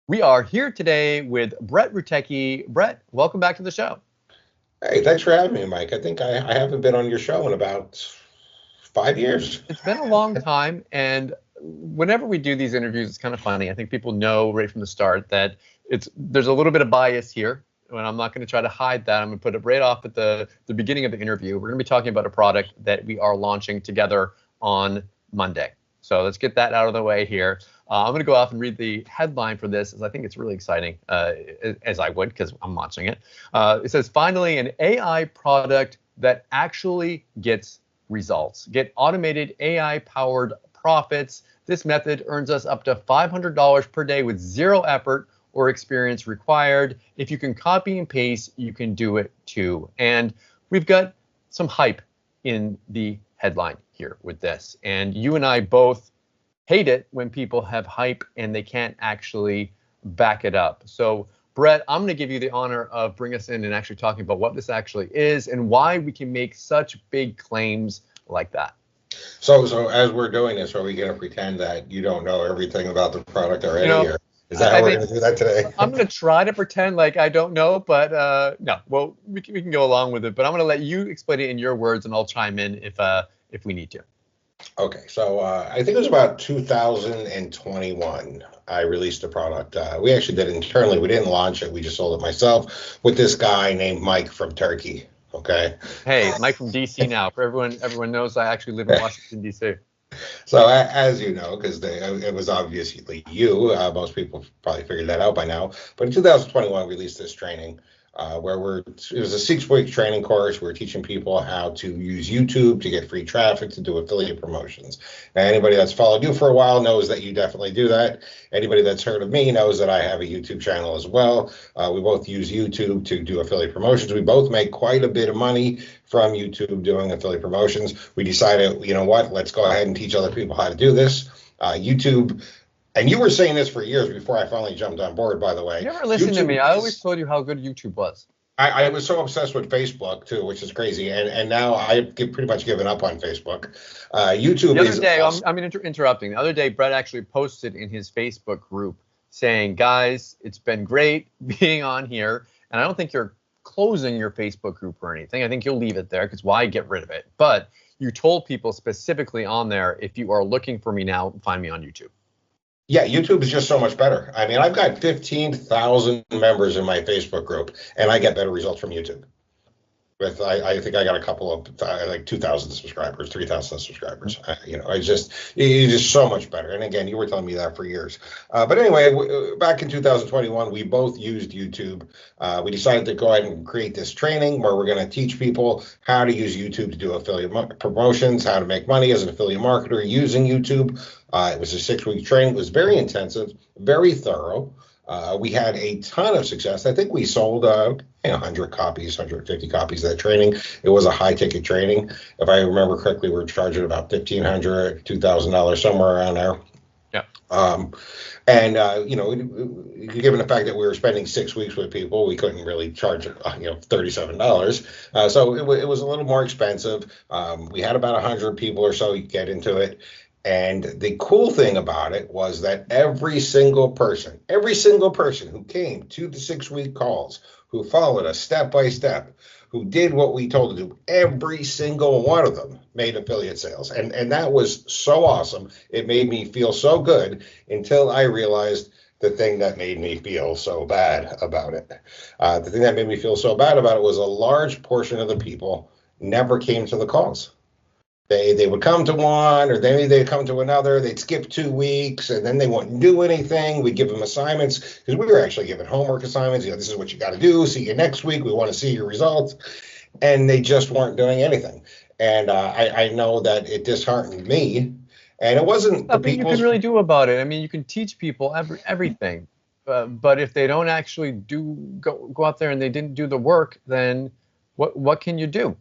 We are here today with Brett Rutecki. Brett, welcome back to the show. Hey, thanks for having me, Mike. I think I haven't been on your show in about 5 years. It's been a long time, and whenever we do these interviews, it's kind of funny. I think people know right from the start that there's a little bit of bias here, and I'm not going to try to hide that. I'm going to put it right off at the beginning of the interview. We're going to be talking about a product that we are launching together on Monday. So let's get that out of the way here. I'm going to go off and read the headline for this, as I think it's really exciting, as I would, because I'm launching it. It says, finally, an AI product that actually gets results. Get automated AI-powered profits. This method earns us up to $500 per day with zero effort or experience required. If you can copy and paste, you can do it too. And we've got some hype in the headline here with this. And you and I both hate it when people have hype and they can't actually back it up. So Brett, I'm going to give you the honor of bringing us in and actually talking about what this actually is and why we can make such big claims like that. So as we're doing this, are we going to pretend that you don't know everything about the product already? Or is that I how we're going to do that today? I'm going to try to pretend like I don't know, but no. Well, we can go along with it. But I'm going to let you explain it in your words, and I'll chime in if we need to. Okay, so I think it was about 2021. I released a product. We actually did it internally. We didn't launch it. We just sold it myself with this guy named Mike from Turkey. Okay. Hey, Mike from DC now. For everyone knows I actually live in Washington D.C. So as you know, because it was obviously you, most people probably figured that out by now. But in 2021, we released this training where it was a 6-week training course. We're teaching people how to use YouTube to get free traffic to do affiliate promotions. Now, anybody that's followed you for a while knows that you definitely do that. Anybody that's heard of me knows that I have a YouTube channel as well. We both use YouTube to do affiliate promotions. We both make quite a bit of money from YouTube doing affiliate promotions. We decided, you know what, let's go ahead and teach other people how to do this. YouTube. And you were saying this for years before I finally jumped on board, by the way. You never listened to me. I always told you how good YouTube was. I was so obsessed with Facebook, too, which is crazy. And now I've pretty much given up on Facebook. YouTube the other is day, awesome. I'm interrupting. The other day, Brett actually posted in his Facebook group saying, guys, it's been great being on here. And I don't think you're closing your Facebook group or anything. I think you'll leave it there because why get rid of it? But you told people specifically on there, if you are looking for me now, find me on YouTube. Yeah, YouTube is just so much better. I mean, I've got 15,000 members in my Facebook group, and I get better results from YouTube. I think I got a couple of like 2,000 subscribers, 3,000 subscribers. It's just so much better. And again, you were telling me that for years. But anyway, back in 2021, we both used YouTube. We decided to go ahead and create this training where we're going to teach people how to use YouTube to do affiliate promotions, how to make money as an affiliate marketer using YouTube. It was a 6-week training. It was very intensive, very thorough. We had a ton of success. I think we sold 100 copies, 150 copies of that training. It was a high ticket training. If I remember correctly, we were charging about $1,500, $2,000, somewhere around there. Yeah. Given the fact that we were spending 6 weeks with people, we couldn't really charge $37. So it was a little more expensive. We had about 100 people or so get into it. And the cool thing about it was that every single person who came to the 6-week calls, who followed us step by step, who did what we told them to do, every single one of them made affiliate sales. And that was so awesome. It made me feel so good until I realized the thing that made me feel so bad about it. The thing that made me feel so bad about it was a large portion of the people never came to the calls. They would come to one, or maybe they'd come to another. They'd skip 2 weeks, and then they wouldn't do anything. We'd give them assignments because we were actually giving homework assignments. This is what you got to do. See you next week. We want to see your results. And they just weren't doing anything. And I know that it disheartened me. And it wasn't nothing you can really do about it. I mean, you can teach people everything, but if they don't actually go out there and they didn't do the work, then what can you do?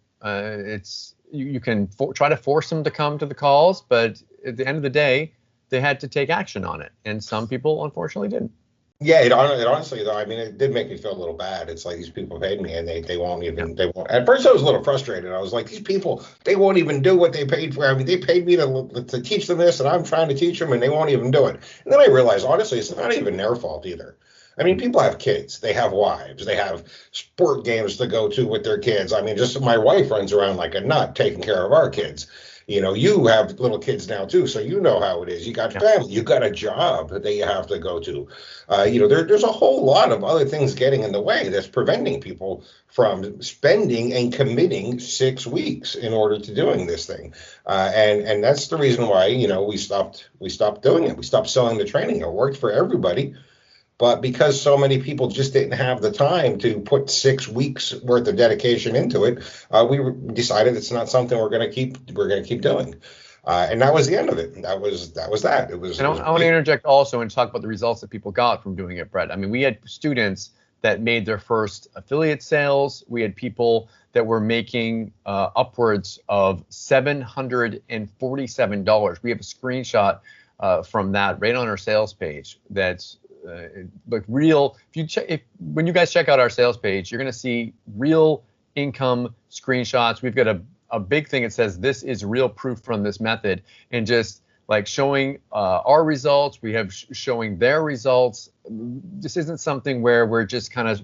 You can try to force them to come to the calls, but at the end of the day, they had to take action on it. And some people, unfortunately, didn't. Yeah, it honestly though, I mean, it did make me feel a little bad. It's like these people paid me and they won't Yeah. even they won't. At first, I was a little frustrated. I was like, these people they won't even do what they paid for. I mean, they paid me to teach them this, and I'm trying to teach them, and they won't even do it. And then I realized, honestly, it's not even their fault either. I mean, people have kids, they have wives, they have sport games to go to with their kids. I mean, just my wife runs around like a nut taking care of our kids. You know, you have little kids now too, so you know how it is. You got Yeah. family, you got a job that you have to go to. There's a whole lot of other things getting in the way that's preventing people from spending and committing 6 weeks in order to doing this thing. And that's the reason why, we stopped doing it. We stopped selling the training. It worked for everybody. But because so many people just didn't have the time to put 6 weeks worth of dedication into it, we decided it's not something we're going to keep doing. And that was the end of it. That. It was And it was I want to great. interject also and talk about the results that people got from doing it, Brett. I mean, we had students that made their first affiliate sales. We had people that were making upwards of $747. We have a screenshot from that right on our sales page. That's like real. If you check, if when you guys check out our sales page, you're going to see real income screenshots. We've got a big thing that says this is real proof from this method, and just like showing our results. We have showing their results. This isn't something where we're just kind of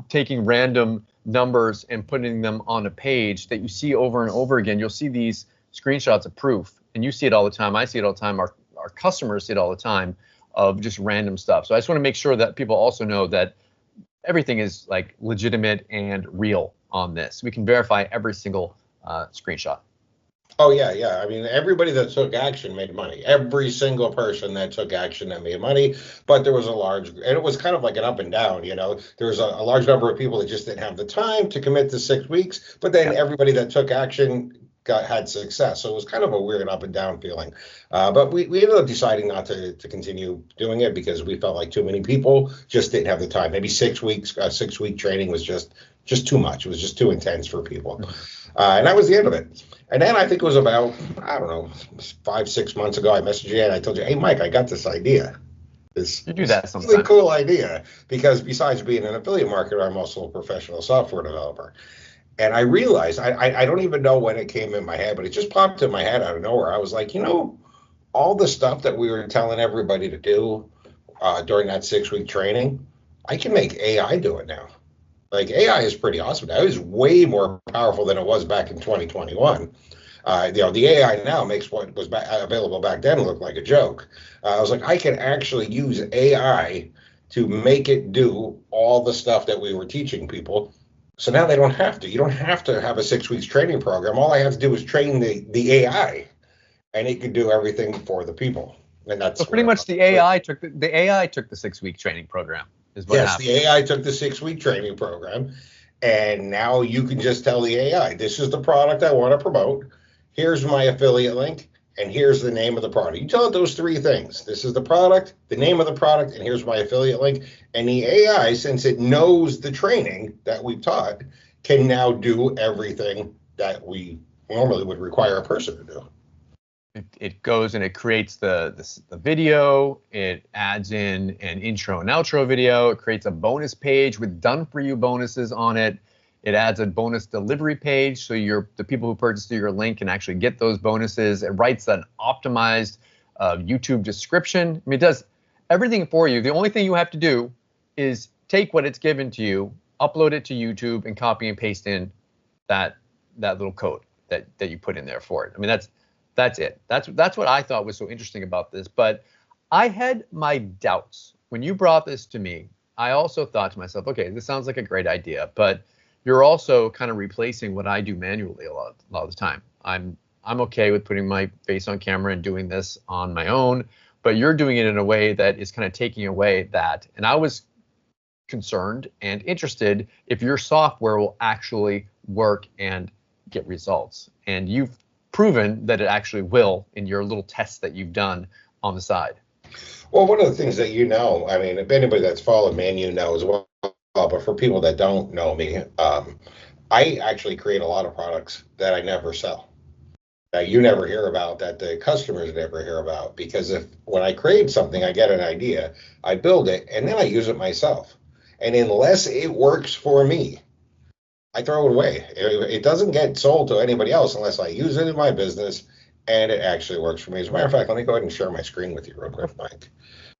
taking random numbers and putting them on a page that you see over and over again. You'll see these screenshots of proof, and you see it all the time. I see it all the time. Our customers see it all the time of just random stuff. So I just want to make sure that people also know that everything is like legitimate and real on this. We can verify every single screenshot. Oh yeah, yeah. I mean, everybody that took action made money. Every single person that took action that made money. But there was and it was kind of like an up and down. There was a large number of people that just didn't have the time to commit to 6 weeks. But then Yeah. everybody that took action had success. So it was kind of a weird up and down feeling. But we ended up deciding not to continue doing it because we felt like too many people just didn't have the time. Maybe 6 weeks, 6 week training was just too much. It was just too intense for people. And that was the end of it. And then I think it was about, I don't know, 5, 6 months ago, I messaged you and I told you, hey, Mike, I got this idea. You do This that really sometimes. cool idea. Because besides being an affiliate marketer, I'm also a professional software developer. And I realized, I don't even know when it came in my head, but it just popped in my head out of nowhere. I was like, all the stuff that we were telling everybody to do during that 6 week training, I can make AI do it now. Like AI is pretty awesome now. It is way more powerful than it was back in 2021. The AI now makes what was available back then look like a joke. I was like, I can actually use AI to make it do all the stuff that we were teaching people. So now they don't have to. You don't have to have a 6 weeks training program. All I have to do is train the AI, and it can do everything for the people. And So that's pretty what. much the AI took the 6 week training program is what Yes, happened. the AI took the 6 week training program, and now you can just tell the AI, this is the product I want to promote. Here's my affiliate link, and here's the name of the product. You tell it those three things. This is the product, the name of the product, and here's my affiliate link. And the AI, since it knows the training that we've taught, can now do everything that we normally would require a person to do. It goes and it creates the video. It adds in an intro and outro video. It creates a bonus page with done for you bonuses on it. It adds a bonus delivery page so the people who purchase through your link can actually get those bonuses. It writes an optimized YouTube description. I mean, it does everything for you. The only thing you have to do is take what it's given to you, upload it to YouTube, and copy and paste in that little code that you put in there for it. I mean, that's it. That's what I thought was so interesting about this. But I had my doubts when you brought this to me. I also thought to myself, okay, this sounds like a great idea, but you're also kind of replacing what I do manually a lot of the time. I'm okay with putting my face on camera and doing this on my own, but you're doing it in a way that is kind of taking away that. And I was concerned and interested if your software will actually work and get results. And you've proven that it actually will in your little tests that you've done on the side. Well, one of the things that I mean, if anybody that's followed me and as well, but for people that don't know me, I actually create a lot of products that I never sell. that you never hear about, that the customers never hear about. Because if when I create something, I get an idea, I build it, and then I use it myself. And unless it works for me, I throw it away. It doesn't get sold to anybody else unless I use it in my business and it actually works for me. As a matter of fact, let me go ahead and share my screen with you real quick, Mike.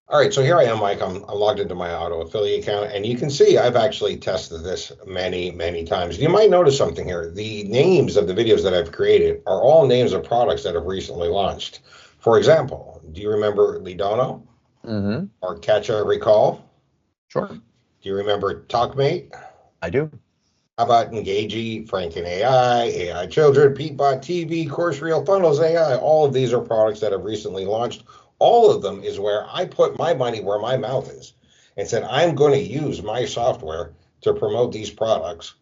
All right, so here I am, Mike. I'm logged into my auto affiliate account, and you can see I've actually tested this many, many times. You might notice something here. The names of the videos that I've created are all names of products that have recently launched. For example, do you remember Lidono Mm-hmm. or Catch a Recall? Sure. Do you remember TalkMate? I do. How about Engagey, Franken AI, AI Children, Peatbot TV, Course Reel, Funnels AI? All of these are products that have recently launched. All of them is where I put my money where my mouth is and said, I'm going to use my software to promote these products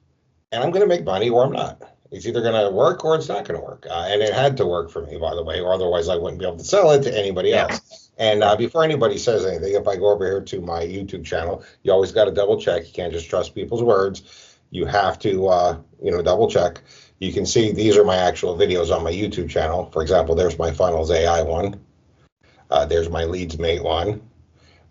and I'm going to make money or I'm not. It's either going to work or it's not going to work. And it had to work for me, by the way, or otherwise I wouldn't be able to sell it to anybody Yeah. else. And Sure. before anybody says anything, if I go over here to my YouTube channel, you always got to double check. You can't just trust people's words. You have to, double check. You can see these are my actual videos on my YouTube channel. For example, there's my Funnels AI one. There's my Leads Mate one.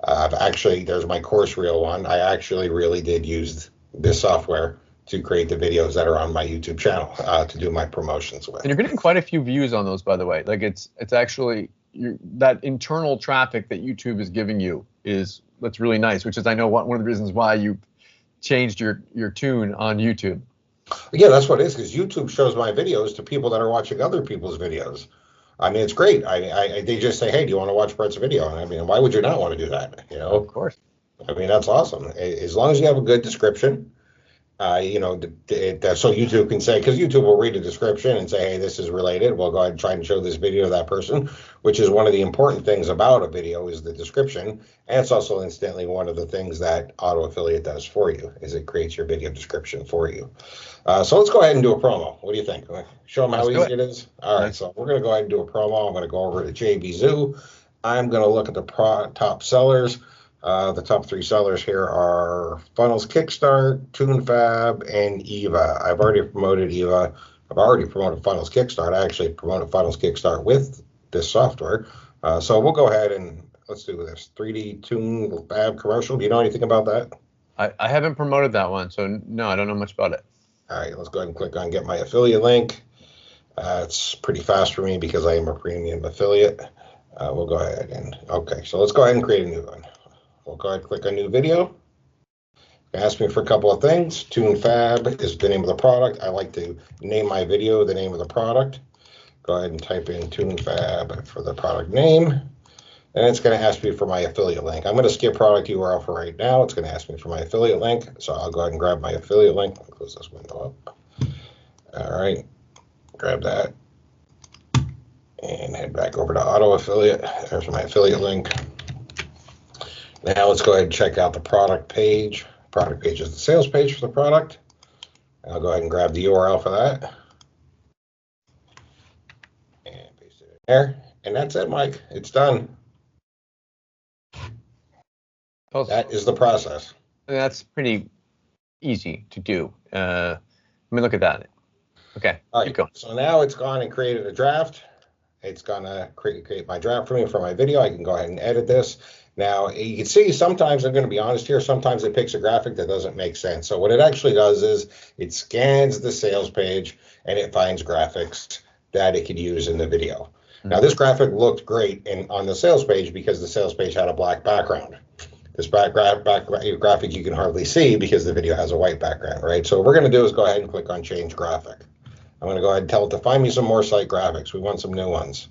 There's my Course Reel one. I actually really did use this software to create the videos that are on my YouTube channel to do my promotions with. And you're getting quite a few views on those, by the way. Like it's actually that internal traffic that YouTube is giving you that's really nice. Which is, I know, one of the reasons why you changed your tune on YouTube. Yeah, that's what it is, because YouTube shows my videos to people that are watching other people's videos. I mean, it's great. They just say, "Hey, do you want to watch Brett's video?" And I mean, why would you not want to do that? Of course. I mean, that's awesome. As long as you have a good description, so YouTube can say, because YouTube will read a description and say, hey, this is related. We'll go ahead and try and show this video to that person, which is one of the important things about a video is the description. And it's also instantly one of the things that Auto Affiliate does for you is it creates your video description for you. So let's go ahead and do a promo. What do you think? Show them how easy it is. All right, so we're going to go ahead and do a promo. I'm going to go over to JB Zoo. I'm going to look at the top sellers. The top 3 sellers here are Funnels Kickstart, TuneFab, and Eva. I've already promoted Eva. I've already promoted Funnels Kickstart. I actually promoted Funnels Kickstart with this software. So we'll go ahead and let's do this. 3D TuneFab commercial. Do you know anything about that? I haven't promoted that one, so no, I don't know much about it. All right, let's go ahead and click on Get My Affiliate Link. It's pretty fast for me because I am a premium affiliate. We'll go ahead and, okay, so let's go ahead and create a new one. We'll go ahead and click on new video. Ask me for a couple of things. TuneFab is the name of the product. I like to name my video the name of the product. Go ahead and type in TuneFab for the product name. And it's going to ask me for my affiliate link. I'm going to skip product URL for right now. It's going to ask me for my affiliate link. So I'll go ahead and grab my affiliate link. I'll close this window up. All right. Grab that. And head back over to Auto Affiliate. There's my affiliate link. Now let's go ahead and check out the product page. Product page is the sales page for the product. I'll go ahead and grab the URL for that. And paste it in there. And that's it, Mike. It's done. That is the process. That's pretty easy to do. Let me look at that. Okay, all keep going. So now it's gone and created a draft. It's gonna create my draft for me for my video. I can go ahead and edit this. Now you can see sometimes, I'm going to be honest here, sometimes it picks a graphic that doesn't make sense. So what it actually does is it scans the sales page and it finds graphics that it could use in the video. Mm-hmm. Now this graphic looked great on the sales page because the sales page had a black background. This graphic you can hardly see because the video has a white background, right? So what we're going to do is go ahead and click on change graphic. I'm going to go ahead and tell it to find me some more site graphics. We want some new ones.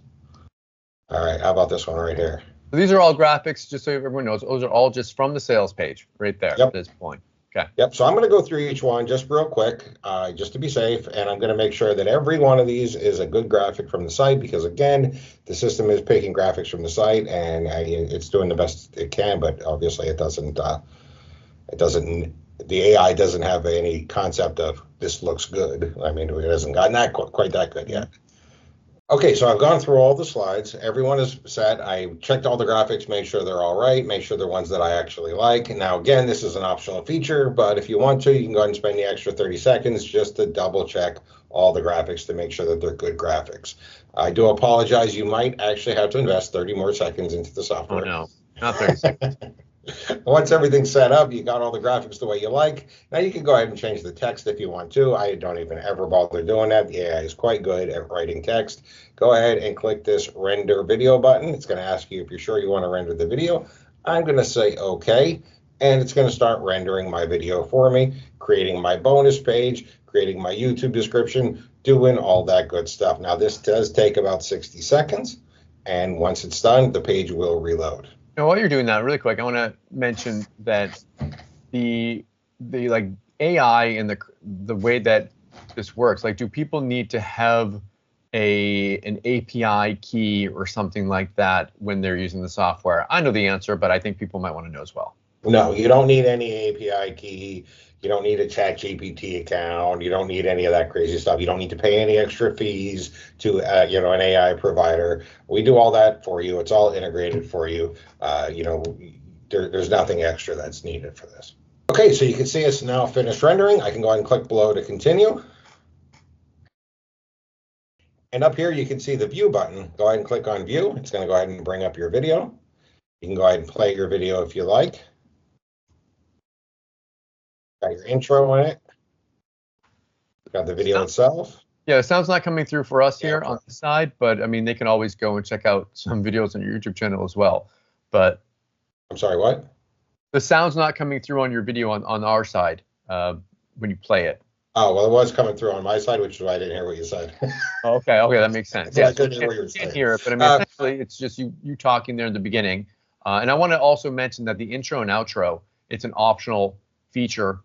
All right, how about this one right here? So these are all graphics, just so everyone knows. Those are all just from the sales page right there at this point. Okay. Yep. So I'm going to go through each one just real quick, just to be safe. And I'm going to make sure that every one of these is a good graphic from the site because, again, the system is picking graphics from the site and it's doing the best it can. But obviously, it doesn't. The AI doesn't have any concept of this looks good. I mean, it hasn't gotten quite that good yet. Okay, so I've gone through all the slides. Everyone is set. I checked all the graphics, make sure they're all right, make sure they're ones that I actually like. Now, again, this is an optional feature, but if you want to, you can go ahead and spend the extra 30 seconds just to double check all the graphics to make sure that they're good graphics. I do apologize. You might actually have to invest 30 more seconds into the Oh software. no, not 30 seconds. Once everything's set up, you got all the graphics the way you like. Now you can go ahead and change the text if you want to. I don't even ever bother doing that. The AI is quite good at writing text. Go ahead and click this render video button. It's going to ask you if you're sure you want to render the video. I'm going to say okay, and it's going to start rendering my video for me, creating my bonus page, creating my YouTube description, doing all that good stuff. Now this does take about 60 seconds, and once it's done, the page will reload. Now, while you're doing that, really quick, I want to mention that the like AI and the way that this works, like, do people need to have an API key or something like that when they're using the software? I know the answer, but I think people might want to know as well. No, you don't need any API key. You don't need a ChatGPT account. You don't need any of that crazy stuff. You don't need to pay any extra fees to an AI provider. We do all that for you. It's all integrated for you. There's nothing extra that's needed for this. Okay, so you can see it's now finished rendering. I can go ahead and click below to continue. And up here, you can see the view button. Go ahead and click on view. It's going to go ahead and bring up your video. You can go ahead and play your video if you like. Got your intro in it. Got the video itself. Yeah, the sound's not coming through for us here on the side, but I mean, they can always go and check out some videos on your YouTube channel as well. But I'm sorry, what? The sound's not coming through on your video on our side when you play it. Oh, well, it was coming through on my side, which is why I didn't hear what you said. Okay, that makes sense. Yeah, Yeah, I couldn't hear what you were saying. Can't hear it, but I mean, essentially, it's just you talking there in the beginning. And I want to also mention that the intro and outro, it's an optional feature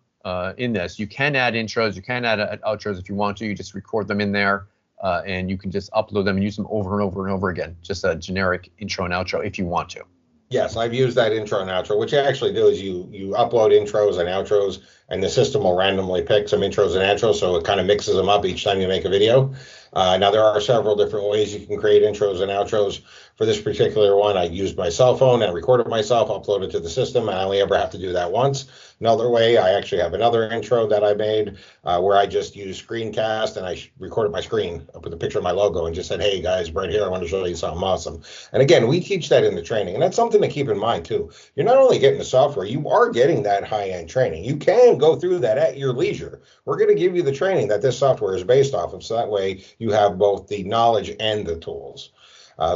in this. You can add intros, you can add outros if you want to. You just record them in there, and you can just upload them and use them over and over and over again. Just a generic intro and outro if you want to. Yes, I've used that intro and outro. What you actually do is you upload intros and outros, and the system will randomly pick some intros and outros, so it kind of mixes them up each time you make a video. Now, there are several different ways you can create intros and outros. For this particular one, I used my cell phone and recorded myself, uploaded to the system. I only ever have to do that once. Another way, I actually have another intro that I made where I just used Screencast, and I recorded my screen up with a picture of my logo and just said, hey, guys, right here, I want to show you something awesome. And again, we teach that in the training, and that's something to keep in mind, too. You're not only getting the software, you are getting that high-end training. You can go through that at your leisure. We're going to give you the training that this software is based off of, so that way you have both the knowledge and the tools.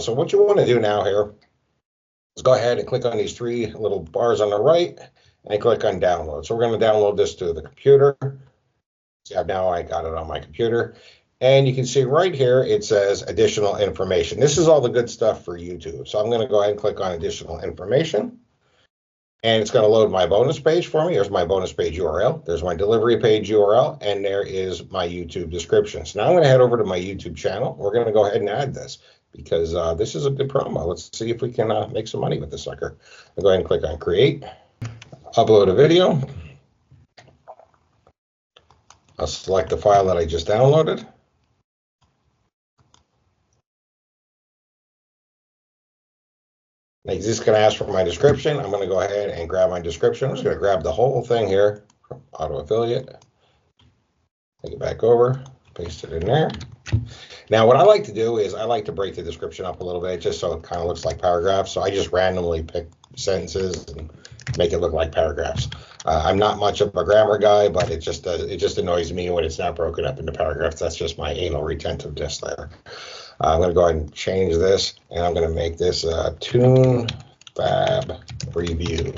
So what you want to do now here is go ahead and click on these three little bars on the right and click on download. So we're going to download this to the computer. So now I got it on my computer. And you can see right here, it says additional information. This is all the good stuff for YouTube. So I'm going to go ahead and click on additional information. And it's going to load my bonus page for me. There's my bonus page URL. There's my delivery page URL. And there is my YouTube description. So now I'm going to head over to my YouTube channel. We're going to go ahead and add this because this is a good promo. Let's see if we can make some money with this sucker. I'll go ahead and click on create, upload a video. I'll select the file that I just downloaded. It's just going to ask for my description. I'm going to go ahead and grab my description. I'm just going to grab the whole thing here from Auto Affiliate. Take it back over, paste it in there. Now, what I like to do is I like to break the description up a little bit just so it kind of looks like paragraphs. So I just randomly pick sentences and make it look like paragraphs. I'm not much of a grammar guy, but it just annoys me when it's not broken up into paragraphs. That's just my anal retentiveness there. I'm going to go ahead and change this, and I'm going to make this a Toon Fab review.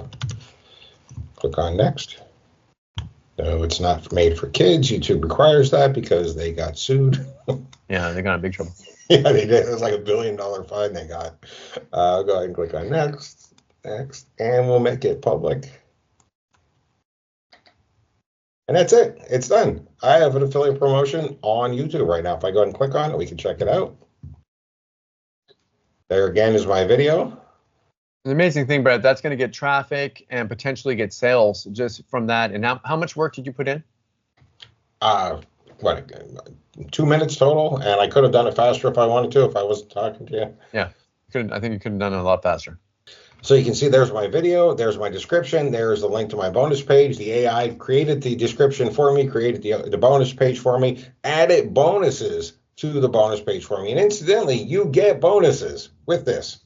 Click on next. No, it's not made for kids. YouTube requires that because they got sued. Yeah, they got in big trouble. Yeah, they did. It was like $1 billion fine they got. I'll go ahead and click on next, and we'll make it public. And that's it. It's done. I have an affiliate promotion on YouTube right now. If I go ahead and click on it, we can check it out. There again is my video. The amazing thing, Brett, that's going to get traffic and potentially get sales just from that. And how much work did you put in? what, 2 minutes total, and I could have done it faster if I wanted to, if I wasn't talking to you. Yeah, I think you could have done it a lot faster. So you can see there's my video, there's my description, there's the link to my bonus page. The AI created the description for me, created the bonus page for me, added bonuses to the bonus page for me. And incidentally, you get bonuses with this.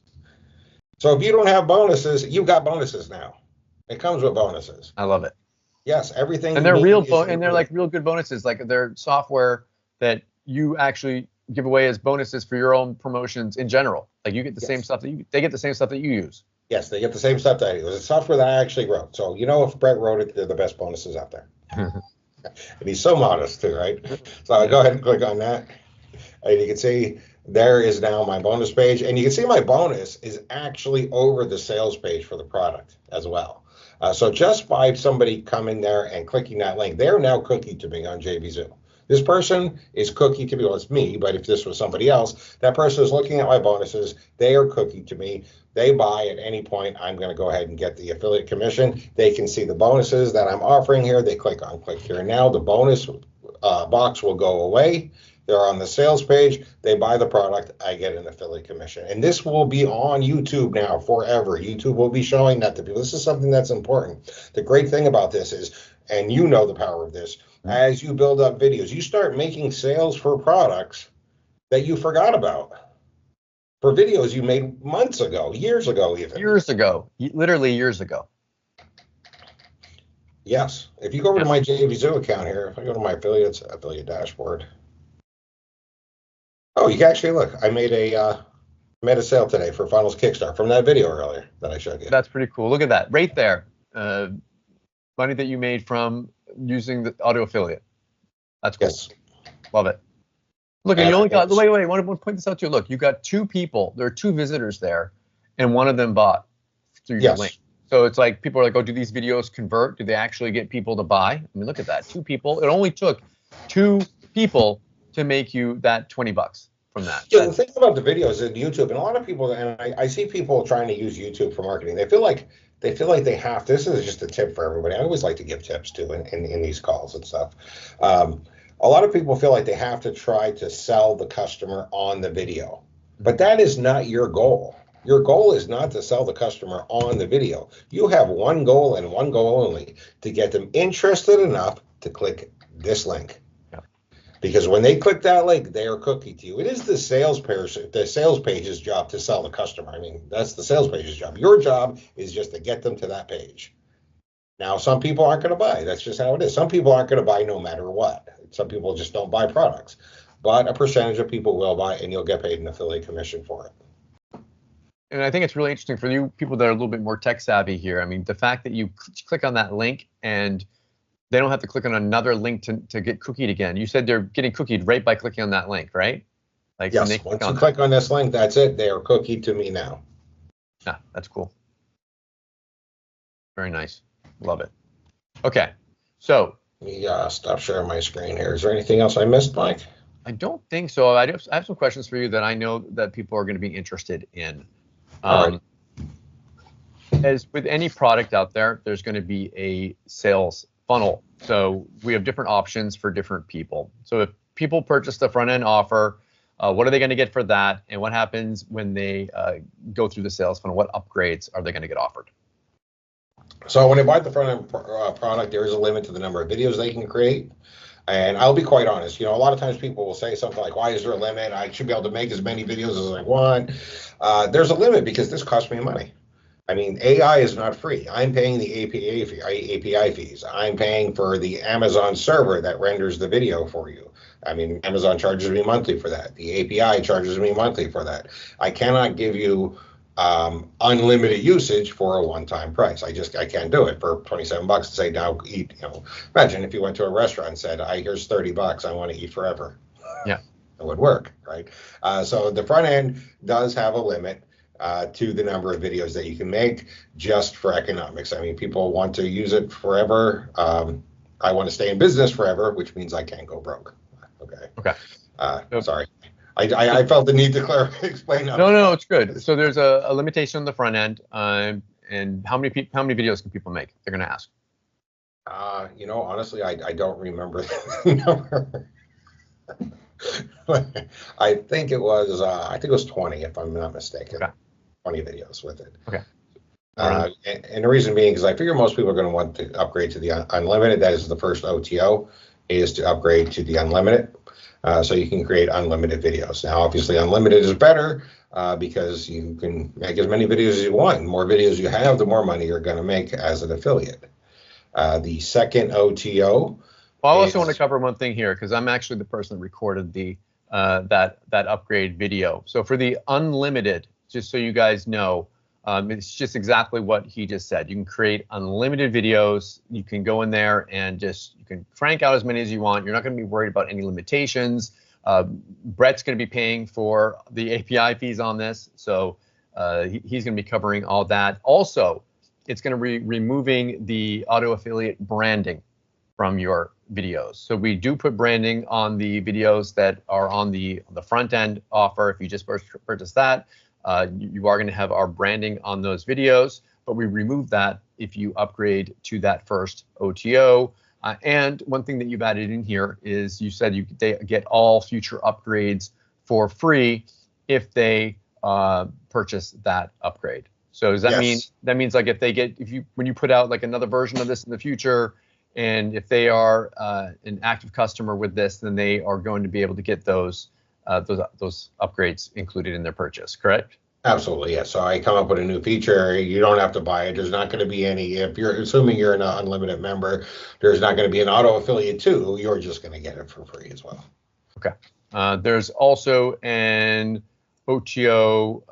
So if you don't have bonuses, you've got bonuses now. It comes with bonuses. I love it. Yes, everything. And they're and they're like real good bonuses. Like they're software that you actually give away as bonuses for your own promotions in general. Like you get the same stuff they get the same stuff that you use. Yes, they get the same stuff that I do. It's software that I actually wrote. So if Brett wrote it, they're the best bonuses out there. And he's so modest too, right? So I'll go ahead and click on that. And you can see there is now my bonus page. And you can see my bonus is actually over the sales page for the product as well. So just by somebody coming there and clicking that link, they're now cookie to me on JVZoo. This person is cookie to me. Well, it's me, but if this was somebody else, that person is looking at my bonuses. They are cookie to me. They buy at any point. I'm going to go ahead and get the affiliate commission. They can see the bonuses that I'm offering here. They click here. Now the bonus box will go away. They're on the sales page. They buy the product. I get an affiliate commission. And this will be on YouTube now forever. YouTube will be showing that to people. This is something that's important. The great thing about this is, and you know the power of this, as you build up videos, you start making sales for products that you forgot about. For videos you made months ago, years ago even. Years ago, literally years ago. Yes. If you go over to my JVZoo account here, if I go to my affiliate dashboard. Oh, you can actually look. I made a sale today for Funnels Kickstart from that video earlier that I showed you. That's pretty cool. Look at that right there. Money that you made from using the auto affiliate. That's cool. Yes. Love it. Look, and you only got, wait, I want to point this out to you. Look, you got 2 people. There are 2 visitors there, and one of them bought through your link. So it's like people are like, oh, do these videos convert? Do they actually get people to buy? I mean, look at that. 2 people. It only took 2 people to make you that $20 from that. Yeah, the thing about the videos in YouTube, and a lot of people, and I see people trying to use YouTube for marketing. They feel like they have to. This is just a tip for everybody. I always like to give tips too in these calls and stuff. A lot of people feel like they have to try to sell the customer on the video, but that is not your goal. Your goal is not to sell the customer on the video. You have one goal and one goal only, to get them interested enough to click this link. Because when they click that link, they are cookie to you. It is the sales page's job to sell the customer. I mean, that's the sales page's job. Your job is just to get them to that page. Now, some people aren't going to buy. That's just how it is. Some people aren't going to buy no matter what. Some people just don't buy products. But a percentage of people will buy, and you'll get paid an affiliate commission for it. And I think it's really interesting for you people that are a little bit more tech savvy here. I mean, the fact that you click on that link and they don't have to click on another link to get cookied again. You said they're getting cookied right by clicking on that link, right? Like, yes, once you click on this link, that's it. They are cookied to me now. Yeah, that's cool. Very nice. Love it. Okay, so. Let me stop sharing my screen here. Is there anything else I missed, Mike? I don't think so. I have some questions for you that I know that people are going to be interested in. As with any product out there, there's going to be a sales funnel. So we have different options for different people. So if people purchase the front end offer, what are they going to get for that? And what happens when they go through the sales funnel? What upgrades are they going to get offered? So when they buy the front end product, there is a limit to the number of videos they can create. And I'll be quite honest, a lot of times people will say something like, why is there a limit? I should be able to make as many videos as I want. There's a limit because this costs me money. I mean, AI is not free. I'm paying the API fees. I'm paying for the Amazon server that renders the video for you. I mean, Amazon charges me monthly for that. The API charges me monthly for that. I cannot give you unlimited usage for a one-time price. I can't do it for $27 to say, now eat. Imagine if you went to a restaurant and said, here's $30. I want to eat forever. Yeah, it would work, right? So the front end does have a limit to the number of videos that you can make, just for economics. I mean, people want to use it forever. I want to stay in business forever, which means I can't go broke. Okay. Sorry. I felt the need to explain that. No, it's good. So there's a limitation on the front end, and how many videos can people make? They're going to ask. Honestly, I don't remember the number. I think it was 20, if I'm not mistaken. Okay. 20 videos with it. Okay. And the reason being is I figure most people are going to want to upgrade to the unlimited. That is the first OTO, is to upgrade to the unlimited. So you can create unlimited videos. Now, obviously, unlimited is better because you can make as many videos as you want. The more videos you have, the more money you're going to make as an affiliate. The second OTO. Well, I also want to cover one thing here because I'm actually the person that recorded the that upgrade video. So for the unlimited, just so you guys know, it's just exactly what he just said. You can create unlimited videos. You can go in there and you can crank out as many as you want. You're not going to be worried about any limitations. Brett's going to be paying for the API fees on this, so he's going to be covering all that. Also, it's going to be removing the auto affiliate branding from your videos. So we do put branding on the videos that are on the front end offer. If you just purchase that, you are going to have our branding on those videos, but we remove that if you upgrade to that first OTO. And one thing that you've added in here is you said they get all future upgrades for free if they purchase that upgrade. So does that mean like when you put out like another version of this in the future, and if they are an active customer with this, then they are going to be able to get those upgrades included in their purchase, correct? Absolutely, yes. So I come up with a new feature. You don't have to buy it. There's not going to be any, if you're assuming you're an unlimited member, there's not going to be an auto affiliate too. You're just going to get it for free as well. Okay. There's also an OTO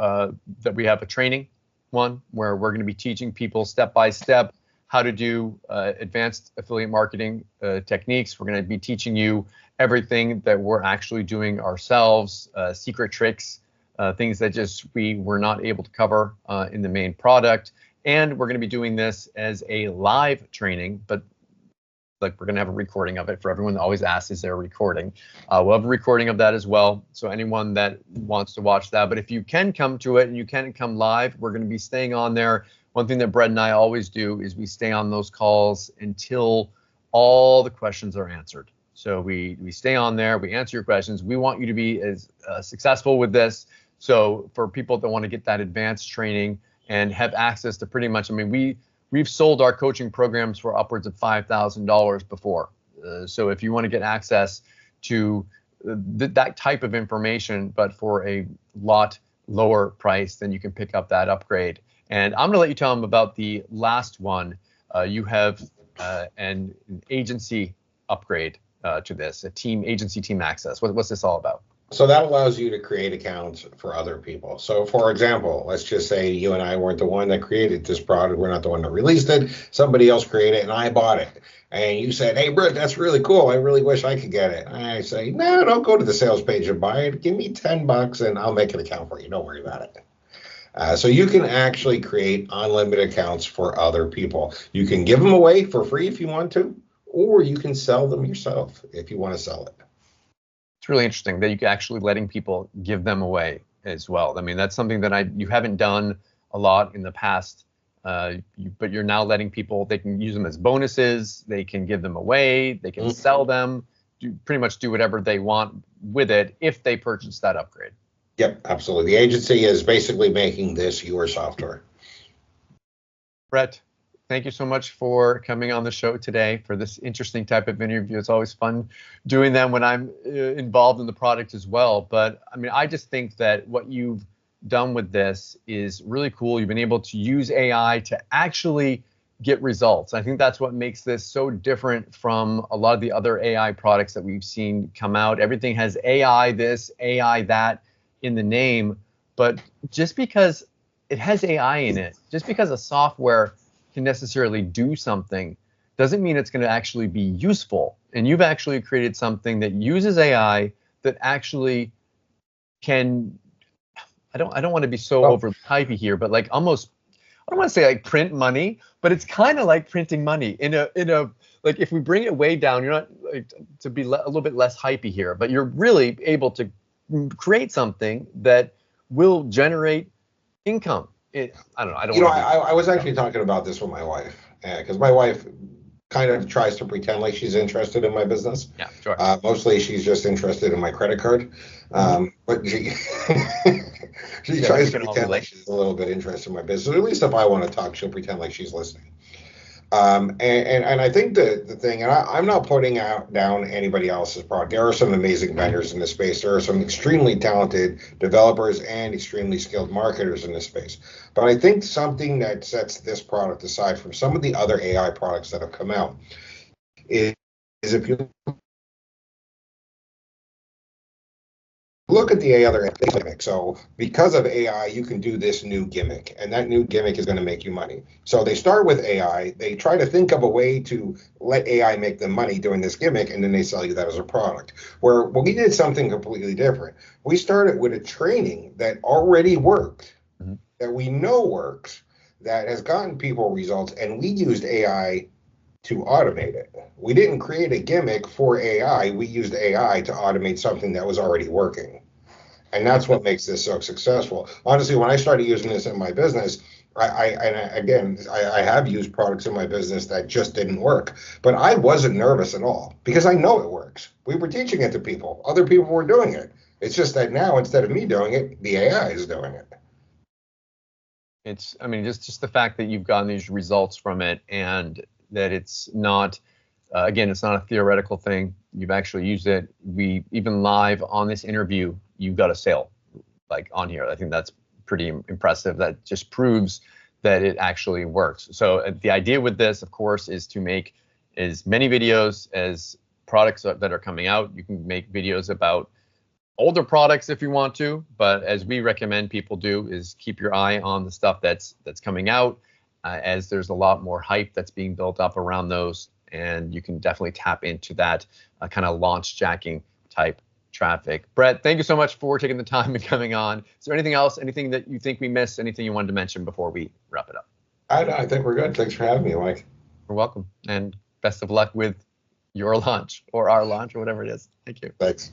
that we have a training one where we're going to be teaching people step by step how to do advanced affiliate marketing techniques. We're going to be teaching you everything that we're actually doing ourselves, secret tricks, things that just we were not able to cover in the main product. And we're going to be doing this as a live training, but like we're going to have a recording of it for everyone that always asks, is there a recording? We'll have a recording of that as well. So anyone that wants to watch that, but if you can come to it and you can come live, we're going to be staying on there. One thing that Brett and I always do is we stay on those calls until all the questions are answered. So we stay on there, we answer your questions. We want you to be as successful with this. So for people that want to get that advanced training and have access to pretty much, I mean, we've sold our coaching programs for upwards of $5,000 before. So if you want to get access to that type of information, but for a lot lower price, then you can pick up that upgrade. And I'm going to let you tell them about the last one. You have an agency upgrade to this, agency team access. What's this all about? So that allows you to create accounts for other people. So for example, let's just say you and I weren't the one that created this product. We're not the one that released it. Somebody else created it and I bought it. And you said, hey, Brett, that's really cool. I really wish I could get it. And I say, no, don't go to the sales page and buy it. Give me $10 and I'll make an account for you. Don't worry about it. So you can actually create unlimited accounts for other people. You can give them away for free if you want to, or you can sell them yourself if you want to sell it. It's really interesting that you can actually letting people give them away as well. I mean, that's something that you haven't done a lot in the past, but you're now letting people, they can use them as bonuses, they can give them away, they can sell them, pretty much do whatever they want with it if they purchase that upgrade. Yep, absolutely. The agency is basically making this your software. Brett, thank you so much for coming on the show today for this interesting type of interview. It's always fun doing them when I'm involved in the product as well. But I mean, I just think that what you've done with this is really cool. You've been able to use AI to actually get results. I think that's what makes this so different from a lot of the other AI products that we've seen come out. Everything has AI this, AI that in the name, but just because it has AI in it, just because a software can necessarily do something doesn't mean it's going to actually be useful. And you've actually created something that uses AI that actually can, I don't want to be so over hypey here, but like almost, I don't want to say like print money, but it's kind of like printing money in a like if we bring it way down, you're not like, to be a little bit less hypey here, but you're really able to create something that will generate income. I don't know. I was actually talking about this with my wife because my wife kind of tries to pretend like she's interested in my business. Yeah, sure. Mostly she's just interested in my credit card. But she she tries to pretend like she's a little bit interested in my business. At least if I want to talk, she'll pretend like she's listening. And I think the thing, and I'm not putting down anybody else's product. There are some amazing vendors in this space. There are some extremely talented developers and extremely skilled marketers in this space. But I think something that sets this product aside from some of the other AI products that have come out is if you look at the other gimmick. So because of AI, you can do this new gimmick, and that new gimmick is going to make you money. So they start with AI. They try to think of a way to let AI make them money doing this gimmick, and then they sell you that as a product. Where we did something completely different. We started with a training that already worked, that we know works, that has gotten people results, and we used AI to automate it. We didn't create a gimmick for AI. We used AI to automate something that was already working. And that's what makes this so successful. Honestly, when I started using this in my business, I have used products in my business that just didn't work, but I wasn't nervous at all because I know it works. We were teaching it to people. Other people were doing it. It's just that now, instead of me doing it, the AI is doing it. It's, I mean, just the fact that you've gotten these results from it, and that it's not, again, it's not a theoretical thing. You've actually used it. We even live on this interview, you got a sale like on here. I think that's pretty impressive. That just proves that it actually works. So the idea with this, of course, is to make as many videos as products that are coming out. You can make videos about older products if you want to, but as we recommend people do, is keep your eye on the stuff that's coming out, as there's a lot more hype that's being built up around those, and you can definitely tap into that kind of launch jacking type traffic. Brett, thank you so much for taking the time and coming on. Is there anything else, anything that you think we missed, anything you wanted to mention before we wrap it up? I think we're good. Thanks for having me, Mike. You're welcome, and best of luck with your launch or our launch or whatever it is. Thank you. Thanks.